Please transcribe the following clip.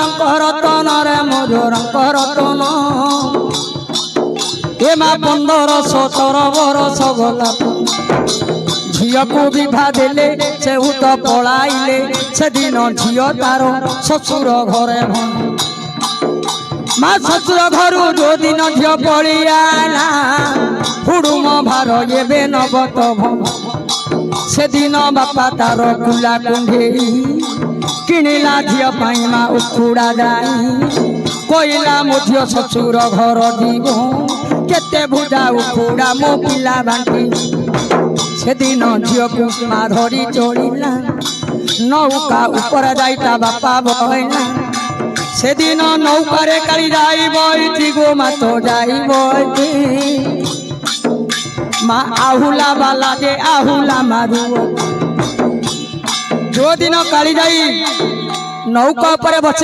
रतन रे मधुरंक रतन ए मा 15-17 बरस गला झील को विभा देले से तो पलाइले से दिन झील तार शशुर घरे माँ शशुर घर जो दिन झील पलियाला हुड़ुम भार एबे नबत भन से दिन बापा तार कुला कुंडे किणिला झील पाई माँ उखुड़ा जाई कोइला मुझ शशुर घर जीव केते भुजा उखुड़ा मो पिला बांटी से दिन झील को माँ धरी चलिला नौका ऊपर जाइता बापा बहना से दिन नौकारे काली जाई बइती गो मा तो जाई बइती माँ आहुला बाला जे आहुला मारू जो दिन काली जाई नौका पर बस